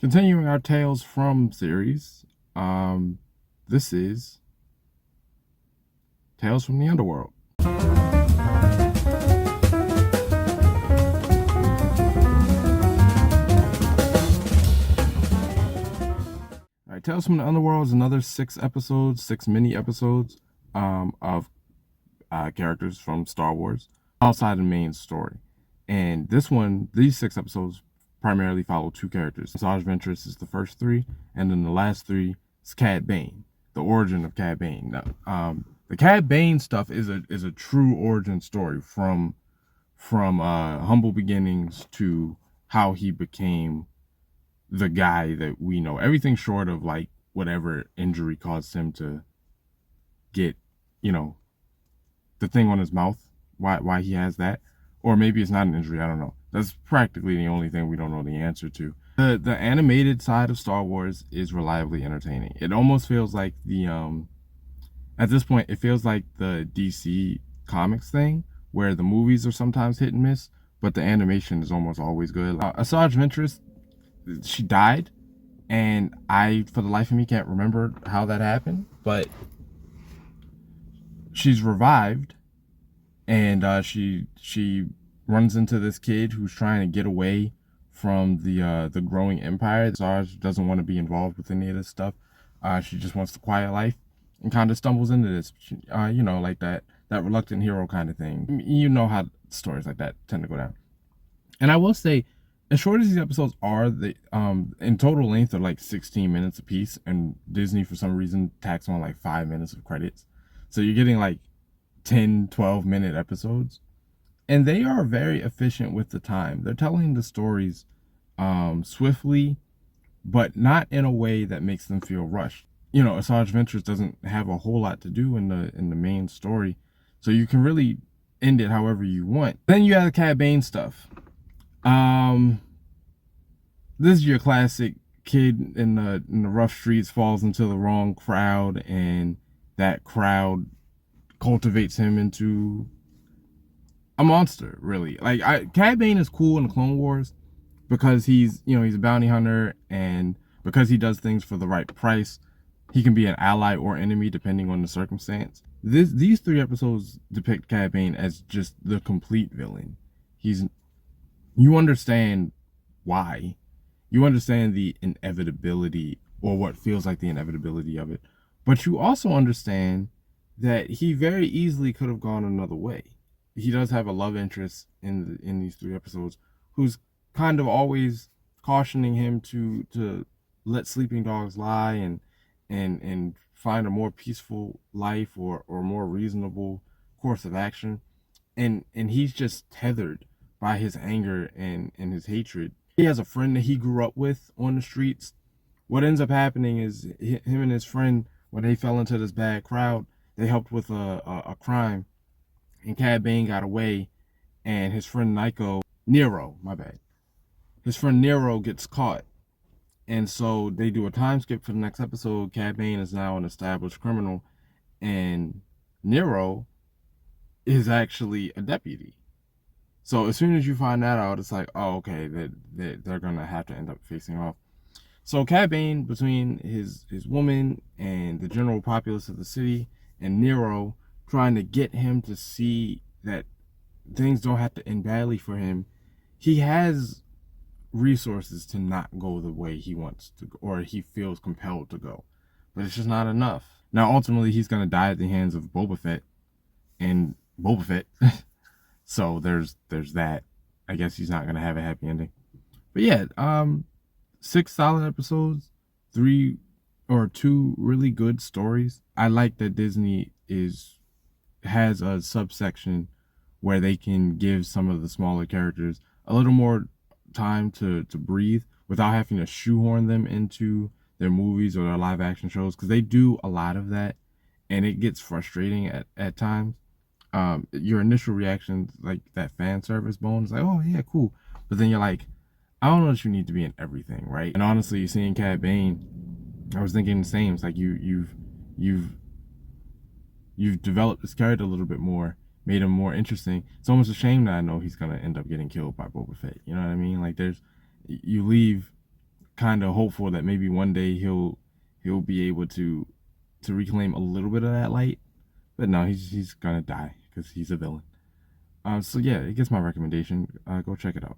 Continuing our Tales from series, this is Tales from the Underworld. All right, Tales from the Underworld is another 6 episodes, 6 mini episodes of characters from Star Wars outside the main story. And these 6 episodes primarily follow two characters. Asajj Ventress is the first three, and then the last three is Cad Bane, the origin of Cad Bane. Now, the Cad Bane stuff is a true origin story from humble beginnings to how he became the guy that we know. Everything short of like whatever injury caused him to get, the thing on his mouth. Why he has that, or maybe it's not an injury. I don't know. That's practically the only thing we don't know the answer to. The animated side of Star Wars is reliably entertaining. It almost feels like at this point, it feels like the DC Comics thing, where the movies are sometimes hit and miss, but the animation is almost always good. Asajj Ventress, she died, and I, for the life of me, can't remember how that happened, but she's revived, and she runs into this kid who's trying to get away from the growing empire. Asajj doesn't want to be involved with any of this stuff. She just wants the quiet life, and kind of stumbles into this, like that reluctant hero kind of thing. You know how stories like that tend to go down. And I will say, as short as these episodes are, they in total length are like 16 minutes apiece, and Disney for some reason tacks on like 5 minutes of credits. So you're getting like 10, 12-minute episodes. And they are very efficient with the time. They're telling the stories swiftly, but not in a way that makes them feel rushed. Asajj Ventress doesn't have a whole lot to do in the main story, so you can really end it however you want. Then you have the Cad Bane stuff. This is your classic kid in the rough streets falls into the wrong crowd, and that crowd cultivates him into a monster, really. Cad Bane is cool in the Clone Wars because he's a bounty hunter, and because he does things for the right price, he can be an ally or enemy depending on the circumstance. These 3 episodes depict Cad Bane as just the complete villain. You understand why. You understand the inevitability, or what feels like the inevitability of it. But you also understand that he very easily could have gone another way. He does have a love interest in these 3 episodes, who's kind of always cautioning him to let sleeping dogs lie and find a more peaceful life, or more reasonable course of action. And he's just tethered by his anger and his hatred. He has a friend that he grew up with on the streets. What ends up happening is him and his friend, when they fell into this bad crowd, they helped with a crime, and Cad Bane got away, and his friend Nero, my bad. His friend Nero gets caught, and so they do a time skip for the next episode. Cad Bane is now an established criminal, and Nero is actually a deputy. So as soon as you find that out, it's like, oh, okay, they're gonna have to end up facing off. So Cad Bane, between his woman and the general populace of the city, and Nero trying to get him to see that things don't have to end badly for him, he has resources to not go the way he wants to go, or he feels compelled to go. But it's just not enough. Now, ultimately, he's going to die at the hands of Boba Fett. So there's that. I guess he's not going to have a happy ending. But yeah, 6 solid episodes, 2 really good stories. I like that Disney has a subsection where they can give some of the smaller characters a little more time to breathe without having to shoehorn them into their movies or their live action shows, because they do a lot of that, and it gets frustrating at times. Your initial reaction, like that fan service bone, is like, oh yeah, cool, but then you're like, I don't know that you need to be in everything, right? And honestly, seeing Cad Bane, I was thinking the same. It's like you've developed this character a little bit more, made him more interesting. It's almost a shame that I know he's gonna end up getting killed by Boba Fett. You know what I mean? Like you leave kind of hopeful that maybe one day he'll be able to reclaim a little bit of that light. But no, he's gonna die because he's a villain. So yeah, it gets my recommendation. Go check it out.